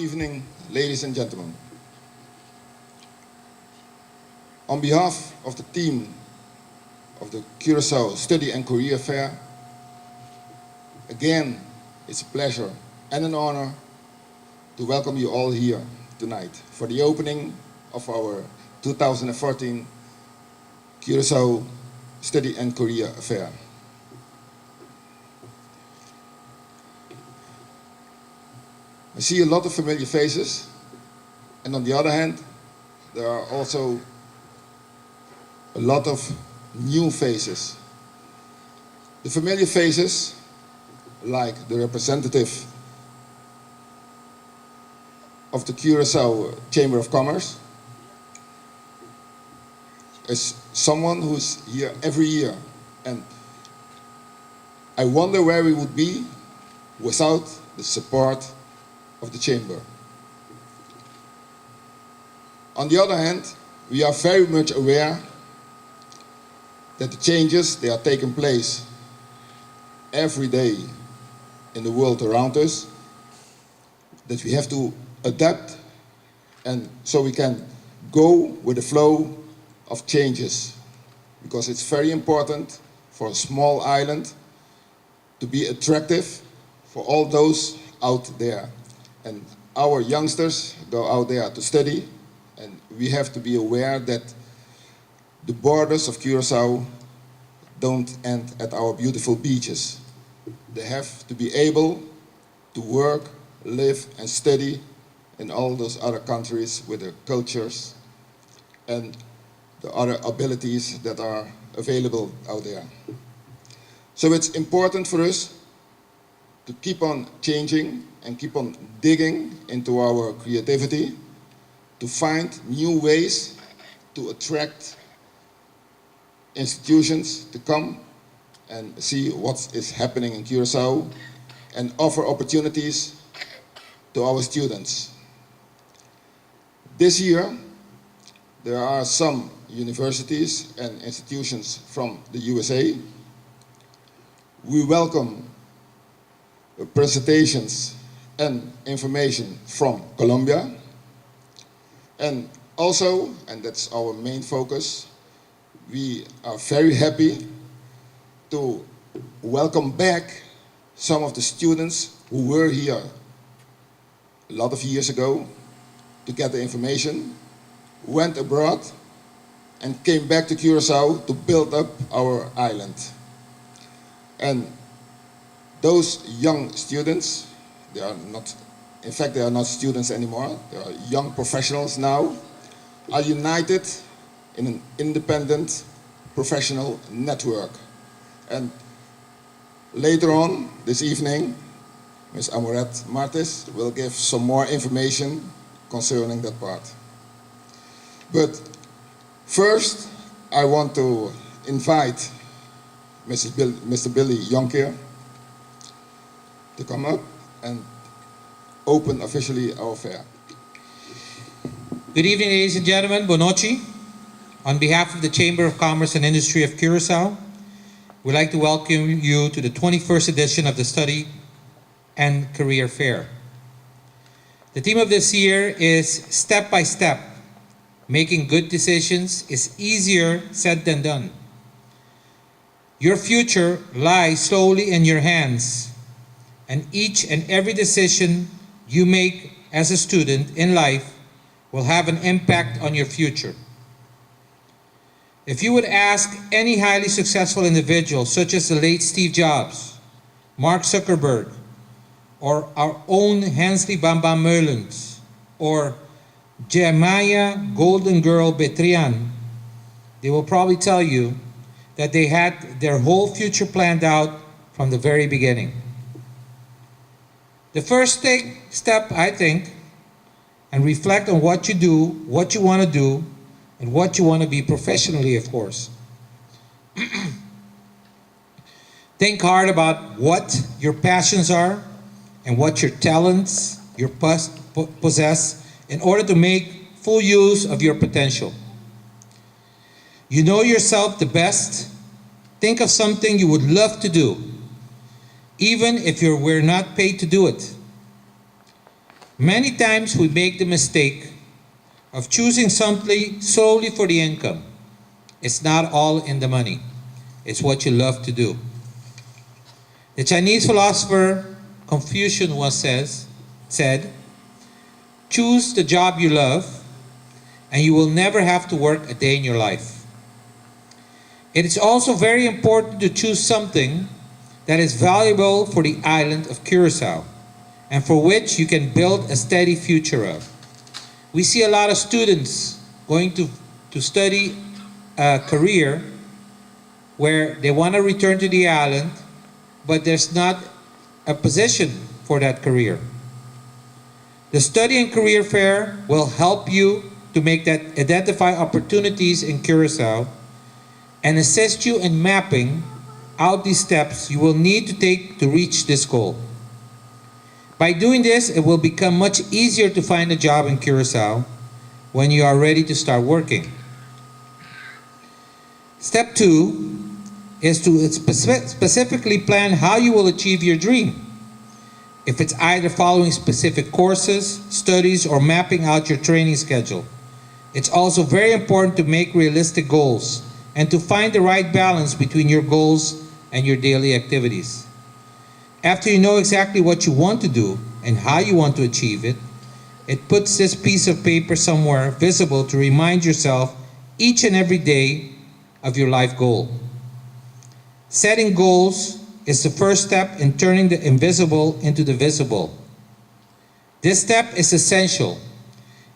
evening, ladies and gentlemen. On behalf of the team of the Curaçao Study and Career Fair, again, it's a pleasure and an honor to welcome you all here tonight for the opening of our 2014 Curaçao Study and Career Fair. I see a lot of familiar faces, and on the other hand, there are also a lot of new faces. The familiar faces, like the representative of the Curaçao Chamber of Commerce, is someone who's here every year, and I wonder where we would be without the support of the Chamber. On the other hand, we are very much aware that the changes, they are taking place every day in the world around us, that we have to adapt, and so we can go with the flow of changes, because it's very important for a small island to be attractive for all those out there. And our youngsters go out there to study, and we have to be aware that the borders of Curaçao don't end at our beautiful beaches. They have to be able to work, live, and study in all those other countries with their cultures and the other abilities that are available out there. So it's important for us to keep on changing and keep on digging into our creativity, to find new ways to attract institutions to come and see what is happening in Curaçao and offer opportunities to our students. This year, there are some universities and institutions from the USA. We welcome presentations and information from Colombia. And also, and that's our main focus, we are very happy to welcome back some of the students who were here a lot of years ago to get the information, went abroad, and came back to Curaçao to build up our island. And those young students, they are not, in fact, they are not students anymore, they are young professionals now, are united in an independent professional network. And later on this evening, Ms. Amoret Martis will give some more information concerning that part. But first, I want to invite Mr. Billy Jonker to come up and open officially our fair. Good evening, ladies and gentlemen. Bonochi. On behalf of the Chamber of Commerce and Industry of Curaçao, we'd like to welcome you to the 21st edition of the Study and Career Fair. The theme of this year is Step by Step. Making good decisions is easier said than done. Your future lies solely in your hands, and each and every decision you make as a student in life will have an impact on your future. If you would ask any highly successful individual, such as the late Steve Jobs, Mark Zuckerberg, or our own Hensley Bambam Meulens, or Jeremiah Golden Girl Betrian, they will probably tell you that they had their whole future planned out from the very beginning. The first step, I think, and reflect on what you do, what you want to do, and what you want to be professionally, of course. Think hard about what your passions are and what your talents you possess in order to make full use of your potential. You know yourself the best. Think of something you would love to do, even if you were not paid to do it. Many times we make the mistake of choosing something solely for the income. It's not all in the money. It's what you love to do. The Chinese philosopher Confucius once said, choose the job you love and you will never have to work a day in your life. It is also very important to choose something that is valuable for the island of Curacao and for which you can build a steady future of. We see a lot of students going to study a career where they want to return to the island, but there's not a position for that career. The Study and Career Fair will help you to identify opportunities in Curacao and assist you in mapping out the steps you will need to take to reach this goal. By doing this, it will become much easier to find a job in Curacao when you are ready to start working. Step 2 is to specifically plan how you will achieve your dream. If it's either following specific courses, studies, or mapping out your training schedule. It's also very important to make realistic goals and to find the right balance between your goals and your daily activities. After you know exactly what you want to do and how you want to achieve it, it puts this piece of paper somewhere visible to remind yourself each and every day of your life goal. Setting goals is the first step in turning the invisible into the visible. This step is essential.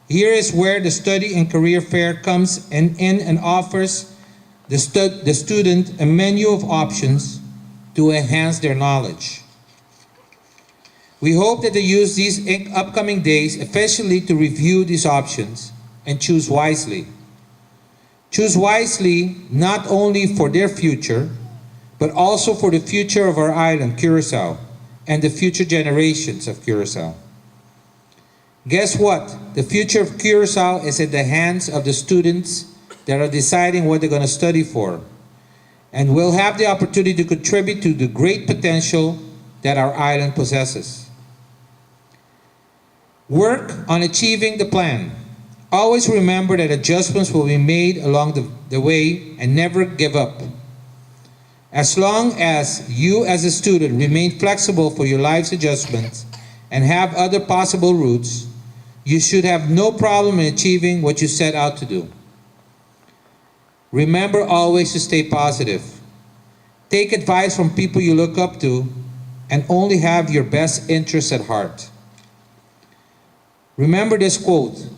Here is where the Study and Career Fair comes in and offers the student a menu of options to enhance their knowledge. We hope that they use these upcoming days efficiently to review these options and choose wisely. Choose wisely not only for their future, but also for the future of our island, Curacao, and the future generations of Curacao. Guess what? The future of Curacao is in the hands of the students that are deciding what they're going to study for, and will have the opportunity to contribute to the great potential that our island possesses. Work on achieving the plan. Always remember that adjustments will be made along the way and never give up. As long as you as a student remain flexible for your life's adjustments and have other possible routes, you should have no problem in achieving what you set out to do. Remember always to stay positive. Take advice from people you look up to and only have your best interests at heart. Remember this quote: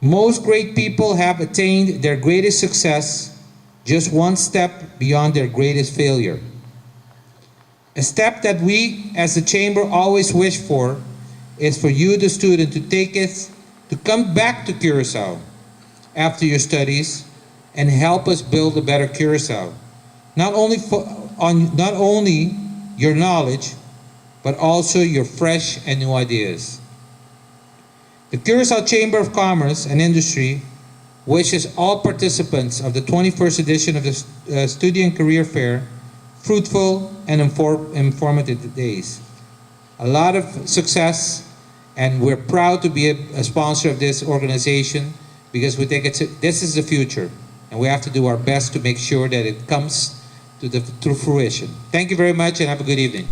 most great people have attained their greatest success just one step beyond their greatest failure. A step that we as the Chamber always wish for is for you, the student, to take it, to come back to Curacao after your studies and help us build a better Curacao. Not only your knowledge, but also your fresh and new ideas. The Curacao Chamber of Commerce and Industry wishes all participants of the 21st edition of the Study and Career Fair fruitful and informative days. A lot of success, and we're proud to be a sponsor of this organization because we think this is the future, and we have to do our best to make sure that it comes to fruition. Thank you very much and have a good evening.